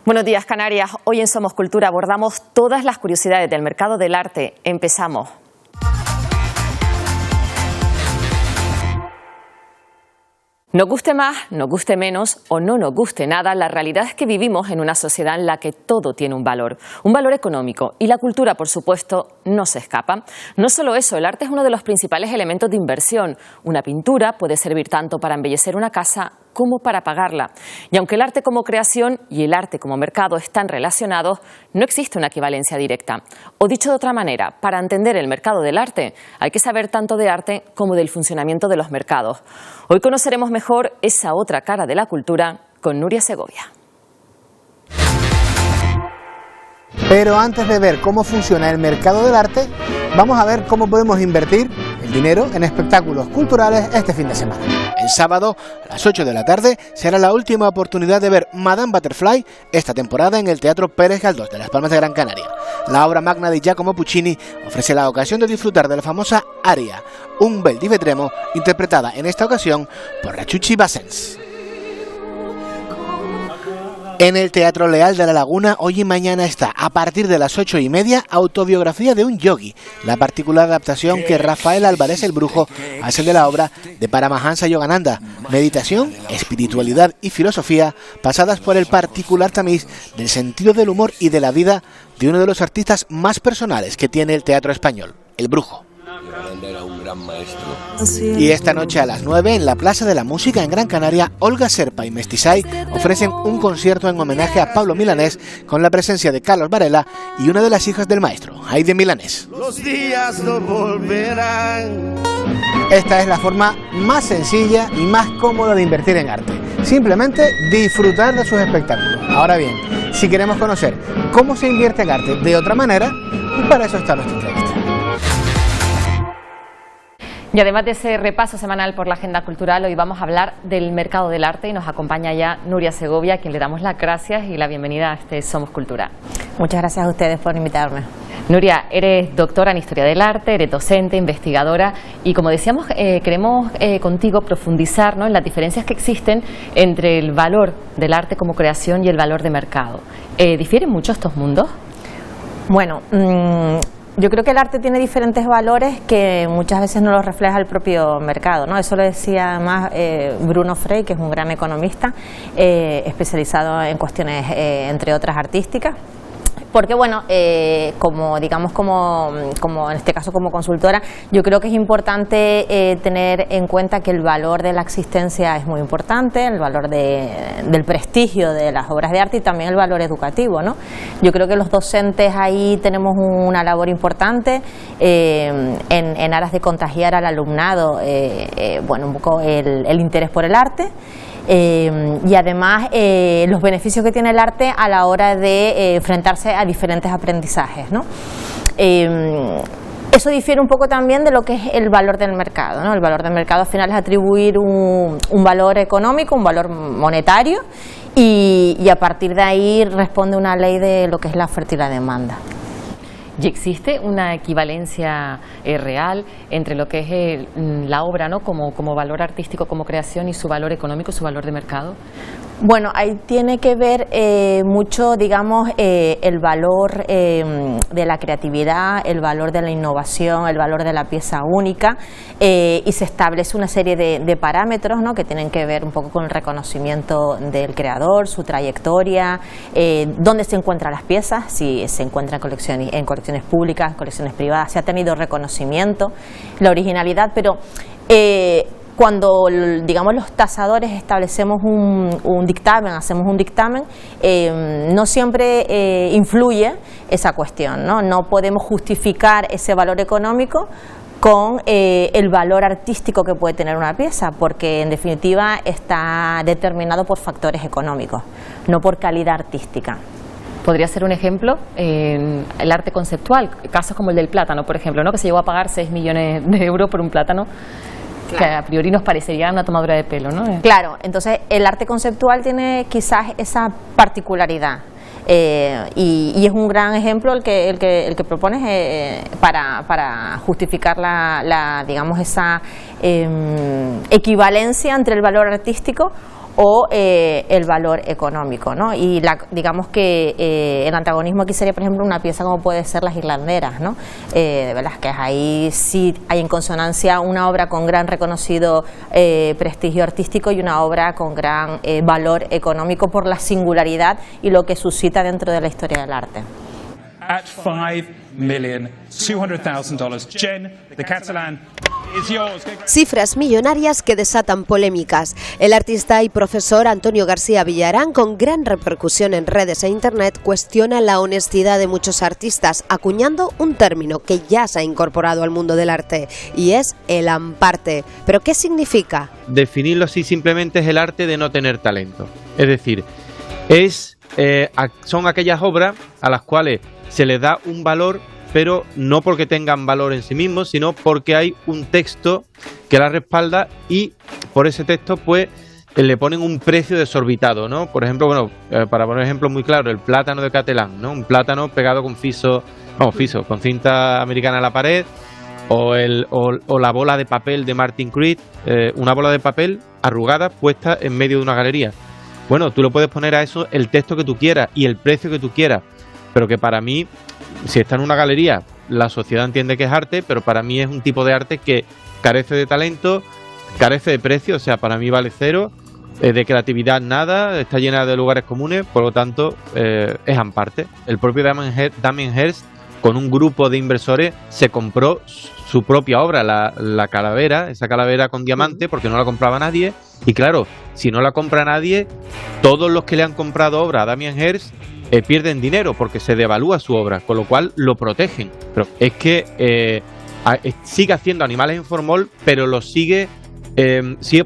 Buenos días, Canarias. Hoy en Somos Cultura abordamos todas las curiosidades del mercado del arte. Empezamos. Nos guste más, nos guste menos o no nos guste nada, la realidad es que vivimos en una sociedad en la que todo tiene un valor económico, y la cultura, por supuesto, no se escapa. No solo eso, el arte es uno de los principales elementos de inversión. Una pintura puede servir tanto para embellecer una casa como para pagarla. Y aunque el arte como creación y el arte como mercado están relacionados, no existe una equivalencia directa. O dicho de otra manera, para entender el mercado del arte hay que saber tanto de arte como del funcionamiento de los mercados. Hoy conoceremos mejor esa otra cara de la cultura con Nuria Segovia. Pero antes de ver cómo funciona el mercado del arte, vamos a ver cómo podemos invertir el dinero en espectáculos culturales este fin de semana. El sábado, a las 8 de la tarde, será la última oportunidad de ver Madame Butterfly esta temporada en el Teatro Pérez Galdós de Las Palmas de Gran Canaria. La obra magna de Giacomo Puccini ofrece la ocasión de disfrutar de la famosa aria, un bel di vedremo, interpretada en esta ocasión por Rachucci Bassens. En el Teatro Leal de la Laguna, hoy y mañana está, a partir de las 8:30, Autobiografía de un yogi, la particular adaptación que Rafael Álvarez el Brujo hace de la obra de Paramahansa Yogananda, meditación, espiritualidad y filosofía pasadas por el particular tamiz del sentido del humor y de la vida de uno de los artistas más personales que tiene el teatro español, el Brujo. Era un gran maestro. Y esta noche a las 9 en la Plaza de la Música en Gran Canaria, Olga Serpa y Mestizay ofrecen un concierto en homenaje a Pablo Milanés con la presencia de Carlos Varela y una de las hijas del maestro, Haydn Milanés. Los días no volverán. Esta es la forma más sencilla y más cómoda de invertir en arte. Simplemente disfrutar de sus espectáculos. Ahora bien, si queremos conocer cómo se invierte en arte de otra manera, pues para eso está nuestra entrevista. Y además de ese repaso semanal por la agenda cultural, hoy vamos a hablar del mercado del arte y nos acompaña ya Nuria Segovia, a quien le damos las gracias y la bienvenida a este Somos Cultura. Muchas gracias a ustedes por invitarme. Nuria, eres doctora en Historia del Arte, eres docente, investigadora y, como decíamos, queremos contigo profundizar, ¿no?, en las diferencias que existen entre el valor del arte como creación y el valor de mercado. ¿Difieren mucho estos mundos? Bueno, yo creo que el arte tiene diferentes valores que muchas veces no los refleja el propio mercado, ¿no? Eso lo decía además Bruno Frey, que es un gran economista especializado en cuestiones, entre otras, artísticas. Porque bueno, como en este caso como consultora, yo creo que es importante tener en cuenta que el valor de la existencia es muy importante, el valor del prestigio de las obras de arte y también el valor educativo, ¿no? Yo creo que los docentes ahí tenemos una labor importante en aras de contagiar al alumnado, bueno, un poco el interés por el arte. Y además los beneficios que tiene el arte a la hora de enfrentarse a diferentes aprendizajes, ¿no? Eso difiere un poco también de lo que es el valor del mercado, ¿no? El valor del mercado al final es atribuir un valor económico, un valor monetario y a partir de ahí responde una ley de lo que es la oferta y la demanda. ¿Y existe una equivalencia real entre lo que es la obra, ¿no?, como valor artístico, como creación, y su valor económico, su valor de mercado? Bueno, ahí tiene que ver mucho, digamos, el valor de la creatividad, el valor de la innovación, el valor de la pieza única, y se establece una serie de parámetros, ¿no?, que tienen que ver un poco con el reconocimiento del creador, su trayectoria, dónde se encuentran las piezas, si se encuentran en colecciones públicas, colecciones privadas, si ha tenido reconocimiento, la originalidad, pero cuando, digamos, los tasadores establecemos un dictamen, hacemos un dictamen, no siempre influye esa cuestión, ¿no? No podemos justificar ese valor económico con el valor artístico que puede tener una pieza, porque en definitiva está determinado por factores económicos, no por calidad artística. Podría ser un ejemplo en el arte conceptual, casos como el del plátano, por ejemplo, ¿no?, que se llegó a pagar 6 millones de euros por un plátano. Claro. Que a priori nos parecería una tomadura de pelo, ¿no? Claro, entonces el arte conceptual tiene quizás esa particularidad. Y es un gran ejemplo el que propones para justificar digamos, esa equivalencia entre el valor artístico o el valor económico, ¿no? Y digamos que el antagonismo aquí sería, por ejemplo, una pieza como puede ser Las Hilanderas, ¿no? De Velázquez. Ahí sí hay en consonancia una obra con gran reconocido prestigio artístico y una obra con gran valor económico por la singularidad y lo que suscita dentro de la historia del arte. At $5,200,000. Jen, the Catalan is yours. Cifras millonarias que desatan polémicas. El artista y profesor Antonio García Villarán, con gran repercusión en redes e internet, cuestiona la honestidad de muchos artistas, acuñando un término que ya se ha incorporado al mundo del arte, y es el amparte. ¿Pero qué significa? Definirlo así simplemente es el arte de no tener talento. Es decir, son aquellas obras a las cuales se les da un valor, pero no porque tengan valor en sí mismos, sino porque hay un texto que la respalda y por ese texto pues le ponen un precio desorbitado, ¿no? Por ejemplo, para poner un ejemplo muy claro, el plátano de Catalán, ¿no? Un plátano pegado con con cinta americana a la pared, o la bola de papel de Martin Creed, una bola de papel arrugada puesta en medio de una galería. Bueno, tú le puedes poner a eso el texto que tú quieras y el precio que tú quieras, pero que para mí, si está en una galería, la sociedad entiende que es arte, pero para mí es un tipo de arte que carece de talento, carece de precio, o sea, para mí vale cero, de creatividad nada, está llena de lugares comunes, por lo tanto, es amparte. El propio Damien Hirst, con un grupo de inversores, se compró su propia obra, la calavera, esa calavera con diamante, porque no la compraba nadie, y claro, si no la compra nadie, todos los que le han comprado obra a Damien Hirst pierden dinero porque se devalúa su obra, con lo cual lo protegen. Pero es que sigue haciendo animales en formol, pero lo sigue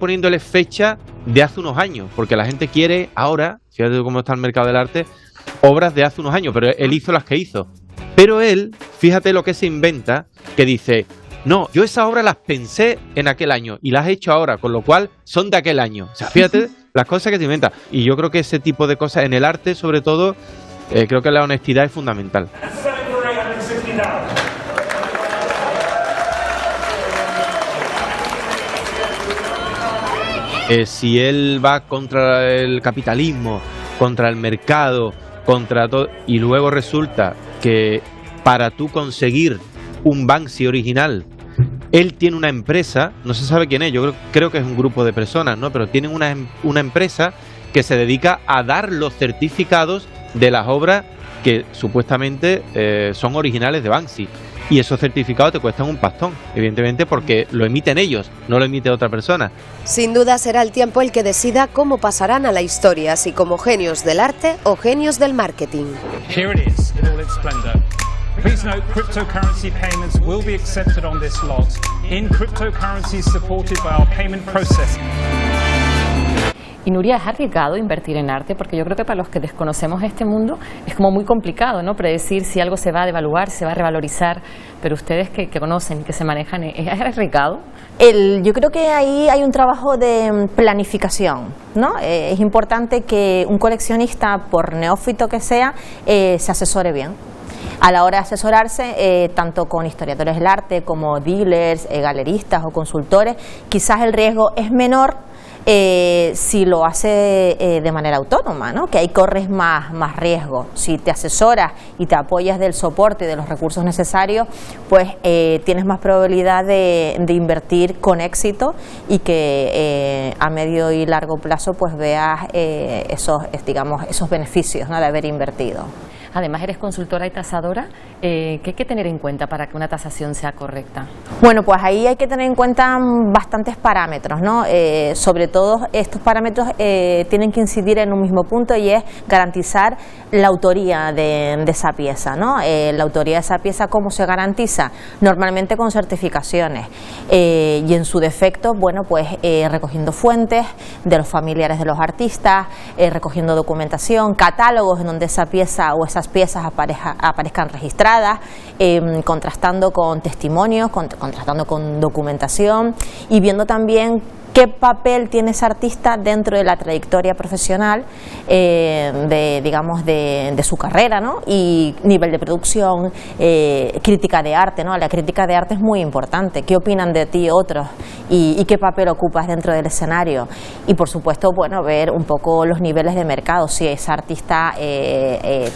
poniéndole fecha de hace unos años, porque la gente quiere ahora, fíjate cómo está el mercado del arte, obras de hace unos años, pero él hizo las que hizo. Pero él, fíjate lo que se inventa, que dice, no, yo esas obras las pensé en aquel año y las he hecho ahora, con lo cual son de aquel año. O sea, fíjate las cosas que se inventan. Y yo creo que ese tipo de cosas, en el arte sobre todo, creo que la honestidad es fundamental. Si él va contra el capitalismo, contra el mercado, contra todo, y luego resulta que para tú conseguir un Banksy original, él tiene una empresa, no se sabe quién es, yo creo que es un grupo de personas, ¿no? Pero tienen una empresa que se dedica a dar los certificados de las obras que supuestamente son originales de Banksy. Y esos certificados te cuestan un pastón, evidentemente, porque lo emiten ellos, no lo emite otra persona. Sin duda será el tiempo el que decida cómo pasarán a la historia, si como genios del arte o genios del marketing. Here it is in all its splendor. Please note, cryptocurrency payments will be accepted on this lot in cryptocurrencies supported by our payment processing. Y Nuria, ¿es arriesgado invertir en arte? Porque yo creo que para los que desconocemos este mundo es como muy complicado, ¿no? Predecir si algo se va a devaluar, si se va a revalorizar, pero ustedes que conocen, que se manejan, ¿es arriesgado? Yo creo que ahí hay un trabajo de planificación, ¿no? Es importante que un coleccionista, por neófito que sea, se asesore bien. A la hora de asesorarse, tanto con historiadores del arte como dealers, galeristas o consultores, quizás el riesgo es menor si lo hace de manera autónoma, ¿no? Que ahí corres más riesgo. Si te asesoras y te apoyas del soporte y de los recursos necesarios, pues tienes más probabilidad de invertir con éxito y que a medio y largo plazo pues veas esos beneficios, ¿no? De haber invertido. Además, eres consultora y tasadora. ¿Qué hay que tener en cuenta para que una tasación sea correcta? Bueno, pues ahí hay que tener en cuenta bastantes parámetros, ¿no? Sobre todo estos parámetros tienen que incidir en un mismo punto, y es garantizar la autoría de esa pieza, ¿no? La autoría de esa pieza, ¿cómo se garantiza? Normalmente con certificaciones y en su defecto, bueno, pues recogiendo fuentes de los familiares de los artistas, recogiendo documentación, catálogos en donde esa pieza o esas piezas aparezcan registradas, contrastando con testimonios, contrastando con documentación y viendo también qué papel tiene ese artista dentro de la trayectoria profesional de su carrera, ¿no? Y nivel de producción, crítica de arte, ¿no? La crítica de arte es muy importante. ¿Qué opinan de ti otros? ¿Y qué papel ocupas dentro del escenario? Y por supuesto, bueno, ver un poco los niveles de mercado, si ese artista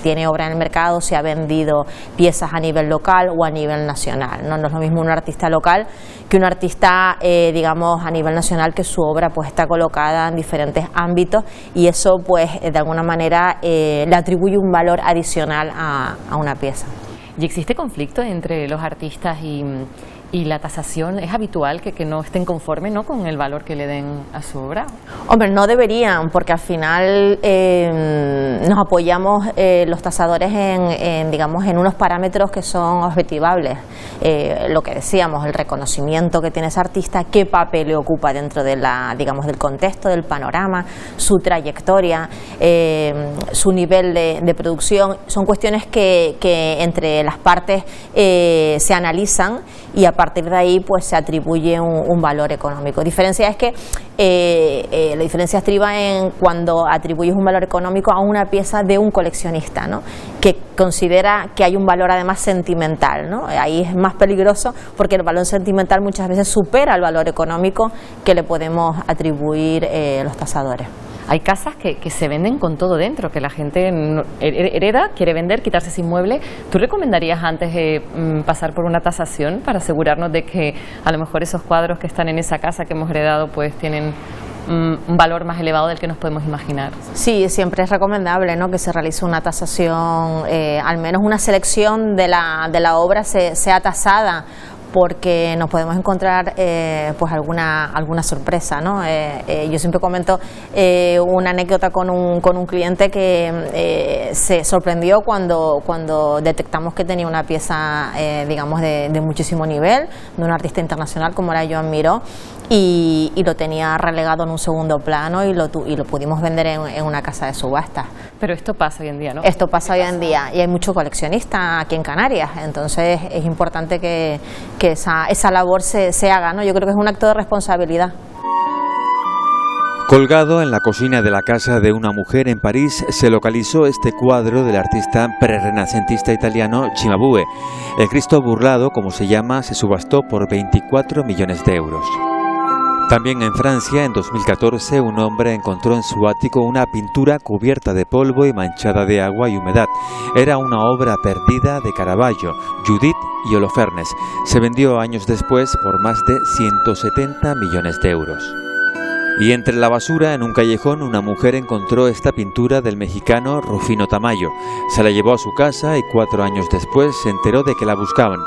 tiene obra en el mercado, si ha vendido piezas a nivel local o a nivel nacional, ¿no? No es lo mismo un artista local que un artista, digamos, a nivel nacional, que su obra pues está colocada en diferentes ámbitos, y eso pues de alguna manera le atribuye un valor adicional a una pieza. ¿Y existe conflicto entre los artistas y la tasación? ¿Es habitual que no estén conformes, ¿no?, con el valor que le den a su obra? Hombre, no deberían, porque al final nos apoyamos los tasadores en unos parámetros que son objetivables. Lo que decíamos, el reconocimiento que tiene ese artista, qué papel le ocupa dentro de del contexto, del panorama, su trayectoria, su nivel de producción. Son cuestiones que entre las partes se analizan, y a partir de ahí pues se atribuye un valor económico. La diferencia estriba en cuando atribuyes un valor económico a una pieza de un coleccionista, ¿no?, que considera que hay un valor además sentimental, ¿no? Ahí es más peligroso, porque el valor sentimental muchas veces supera el valor económico que le podemos atribuir los tasadores. Hay casas que se venden con todo dentro, que la gente hereda, quiere vender, quitarse ese inmueble. ¿Tú recomendarías antes pasar por una tasación para asegurarnos de que a lo mejor esos cuadros que están en esa casa que hemos heredado pues tienen un valor más elevado del que nos podemos imaginar? Sí, siempre es recomendable, ¿no?, que se realice una tasación, al menos una selección de la obra sea tasada, porque nos podemos encontrar pues alguna sorpresa, ¿no? Yo siempre comento una anécdota con un cliente que se sorprendió cuando detectamos que tenía una pieza de muchísimo nivel, de un artista internacional como era Joan Miró, y lo tenía relegado en un segundo plano, y lo pudimos vender en una casa de subastas. Pero esto pasa hoy en día, ¿no? Esto pasa hoy en día, y hay muchos coleccionistas aquí en Canarias, entonces es importante que esa labor se haga, ¿no? Yo creo que es un acto de responsabilidad. Colgado en la cocina de la casa de una mujer en París se localizó este cuadro del artista prerrenacentista italiano Cimabue. El Cristo burlado, como se llama, se subastó por 24 millones de euros. También en Francia, en 2014, un hombre encontró en su ático una pintura cubierta de polvo y manchada de agua y humedad. Era una obra perdida de Caravaggio, Judith y Holofernes. Se vendió años después por más de 170 millones de euros. Y entre la basura, en un callejón, una mujer encontró esta pintura del mexicano Rufino Tamayo. Se la llevó a su casa y 4 años después se enteró de que la buscaban.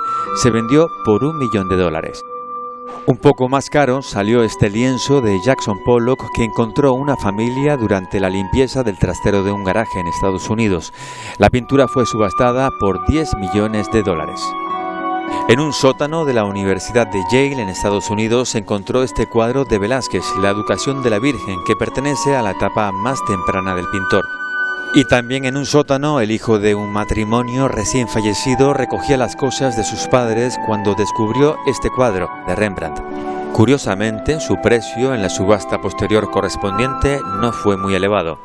Se vendió por $1 millón. Un poco más caro salió este lienzo de Jackson Pollock, que encontró una familia durante la limpieza del trastero de un garaje en Estados Unidos. La pintura fue subastada por $10 millones. En un sótano de la Universidad de Yale en Estados Unidos se encontró este cuadro de Velázquez, La Educación de la Virgen, que pertenece a la etapa más temprana del pintor. Y también en un sótano, el hijo de un matrimonio recién fallecido recogía las cosas de sus padres cuando descubrió este cuadro de Rembrandt. Curiosamente, su precio en la subasta posterior correspondiente no fue muy elevado.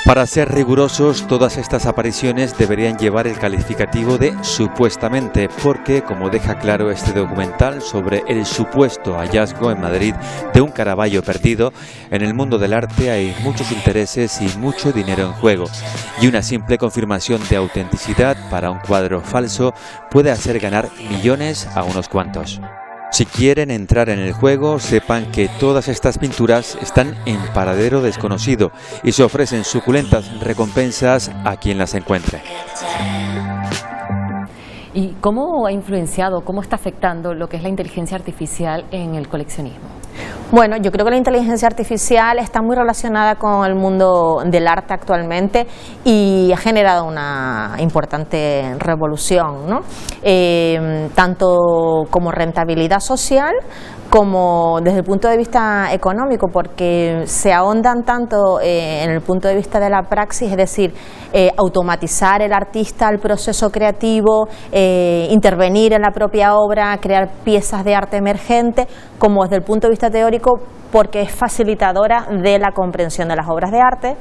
Para ser rigurosos, todas estas apariciones deberían llevar el calificativo de supuestamente, porque, como deja claro este documental sobre el supuesto hallazgo en Madrid de un Caravaggio perdido, en el mundo del arte hay muchos intereses y mucho dinero en juego, y una simple confirmación de autenticidad para un cuadro falso puede hacer ganar millones a unos cuantos. Si quieren entrar en el juego, sepan que todas estas pinturas están en paradero desconocido y se ofrecen suculentas recompensas a quien las encuentre. ¿Y cómo ha influenciado, cómo está afectando lo que es la inteligencia artificial en el coleccionismo? Bueno, yo creo que la inteligencia artificial está muy relacionada con el mundo del arte actualmente y ha generado una importante revolución, ¿no? Tanto como rentabilidad social como desde el punto de vista económico, porque se ahondan tanto en el punto de vista de la praxis, es decir, automatizar el artista, el proceso creativo, intervenir en la propia obra, crear piezas de arte emergente, como desde el punto de vista teórico, porque es facilitadora de la comprensión de las obras de arte,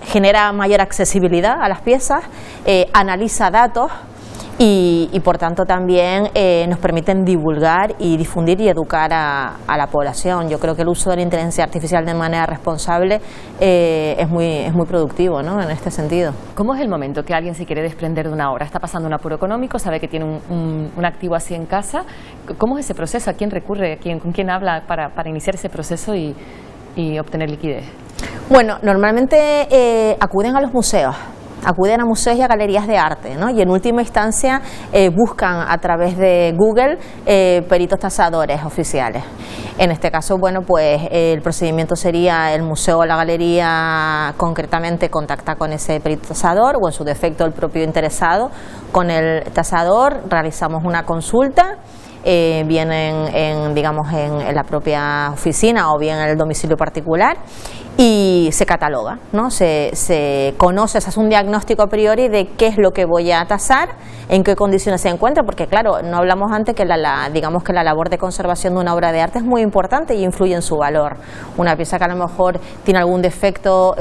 genera mayor accesibilidad a las piezas, analiza datos y por tanto también nos permiten divulgar y difundir y educar a la población. Yo creo que el uso de la inteligencia artificial de manera responsable es muy productivo, ¿no?, en este sentido. ¿Cómo es el momento que alguien se quiere desprender de una obra? Está pasando un apuro económico, sabe que tiene un activo así en casa. ¿Cómo es ese proceso? ¿A quién recurre? ¿Con quién habla para iniciar ese proceso y obtener liquidez? Bueno, normalmente acuden a los museos. Acuden a museos y a galerías de arte, ¿no? Y en última instancia buscan a través de Google peritos tasadores oficiales. En este caso, bueno, pues el procedimiento sería el museo o la galería concretamente contacta con ese perito tasador o en su defecto el propio interesado con el tasador, realizamos una consulta. Vienen en la propia oficina o bien en el domicilio particular y se cataloga, ¿no? Se conoce, se hace un diagnóstico a priori de qué es lo que voy a tasar, en qué condiciones se encuentra, porque claro, no hablamos antes que digamos que la labor de conservación de una obra de arte es muy importante y influye en su valor. Una pieza que a lo mejor tiene algún defecto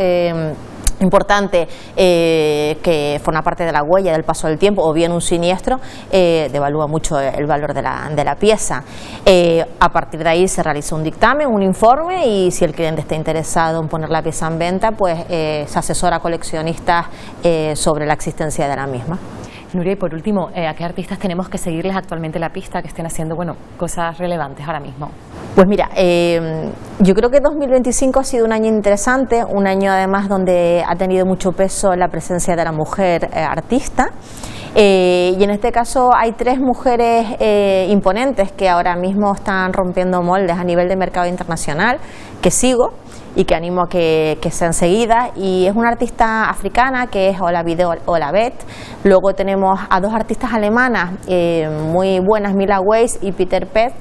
importante que forma parte de la huella del paso del tiempo o bien un siniestro, devalúa mucho el valor de la pieza. A partir de ahí se realiza un dictamen, un informe, y si el cliente está interesado en poner la pieza en venta, pues se asesora a coleccionistas sobre la existencia de la misma. Nuria, y por último, ¿a qué artistas tenemos que seguirles actualmente la pista, que estén haciendo cosas relevantes ahora mismo? Pues mira, yo creo que 2025 ha sido un año interesante, un año además donde ha tenido mucho peso la presencia de la mujer artista. Y en este caso hay 3 mujeres imponentes que ahora mismo están rompiendo moldes a nivel de mercado internacional, que sigo y que animo a que sean seguidas, y es una artista africana que es Olavide Olavet. Luego tenemos a 2 artistas alemanas muy buenas, Mila Weiss y Peter Peth,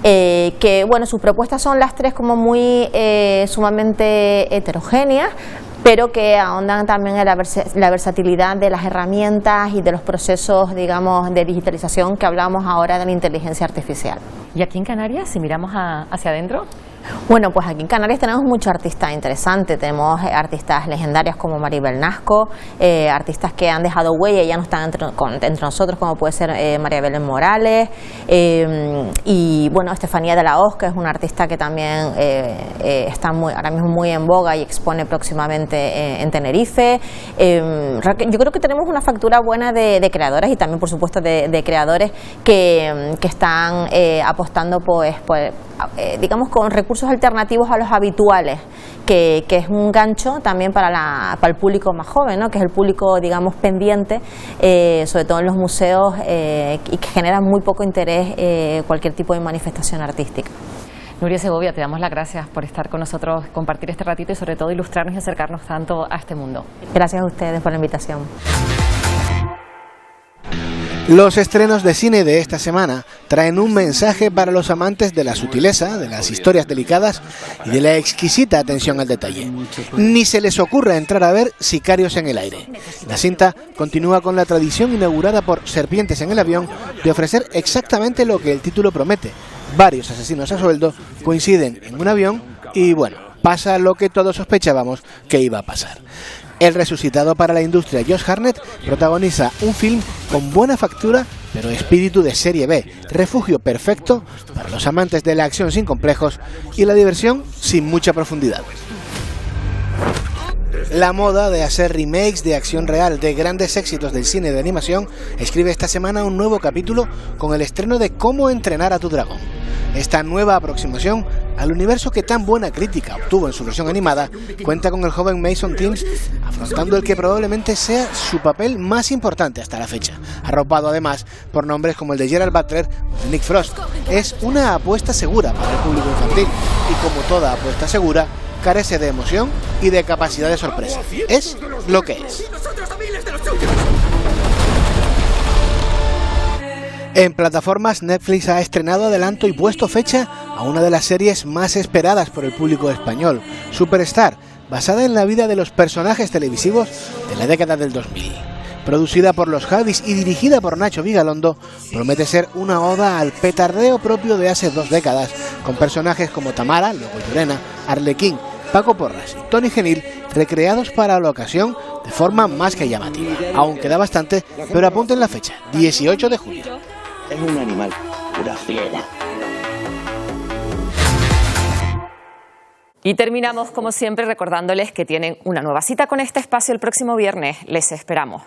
que bueno, sus propuestas son las 3 como muy sumamente heterogéneas, pero que ahondan también en la versatilidad de las herramientas y de los procesos, digamos, de digitalización que hablamos ahora de la inteligencia artificial. ¿Y aquí en Canarias, si miramos hacia adentro? Bueno, pues aquí en Canarias tenemos muchos artistas interesantes, tenemos artistas legendarias como Maribel Nasco, artistas que han dejado huella y ya no están entre nosotros, como puede ser María Belén Morales, y bueno, Estefanía de la Hoz, que es una artista que también está ahora mismo muy en boga y expone próximamente en Tenerife. Yo creo que tenemos una factura buena de creadoras y también, por supuesto, de creadores que están apostando digamos, con recursos alternativos a los habituales, que es un gancho también para el público más joven, ¿no?, que es el público, digamos, pendiente, sobre todo en los museos, y que generan muy poco interés cualquier tipo de manifestación artística. Nuria Segovia, te damos las gracias por estar con nosotros, compartir este ratito y sobre todo ilustrarnos y acercarnos tanto a este mundo. Gracias a ustedes por la invitación. Los estrenos de cine de esta semana traen un mensaje para los amantes de la sutileza, de las historias delicadas y de la exquisita atención al detalle. Ni se les ocurra entrar a ver Sicarios en el aire. La cinta continúa con la tradición inaugurada por Serpientes en el avión de ofrecer exactamente lo que el título promete. Varios asesinos a sueldo coinciden en un avión y bueno, pasa lo que todos sospechábamos que iba a pasar. El resucitado para la industria Josh Hartnett protagoniza un film con buena factura, pero espíritu de serie B, refugio perfecto para los amantes de la acción sin complejos y la diversión sin mucha profundidad. La moda de hacer remakes de acción real de grandes éxitos del cine de animación escribe esta semana un nuevo capítulo con el estreno de Cómo entrenar a tu dragón. Esta nueva aproximación al universo que tan buena crítica obtuvo en su versión animada cuenta con el joven Mason Thames afrontando el que probablemente sea su papel más importante hasta la fecha, arropado además por nombres como el de Gerald Butler o de Nick Frost. Es una apuesta segura para el público infantil y, como toda apuesta segura, carece de emoción y de capacidad de sorpresa. Es lo que es. En plataformas, Netflix ha estrenado adelanto y puesto fecha a una de las series más esperadas por el público español, Superstar, basada en la vida de los personajes televisivos de la década del 2000. Producida por los Javis y dirigida por Nacho Vigalondo, promete ser una oda al petardeo propio de hace 2 décadas, con personajes como Tamara, Loco Llurena, Arlequín, Paco Porras y Tony Genil recreados para la ocasión de forma más que llamativa. Aún queda bastante, pero apunten la fecha, 18 de julio. Es un animal, pura fiera. Y terminamos, como siempre, recordándoles que tienen una nueva cita con este espacio el próximo viernes. Les esperamos.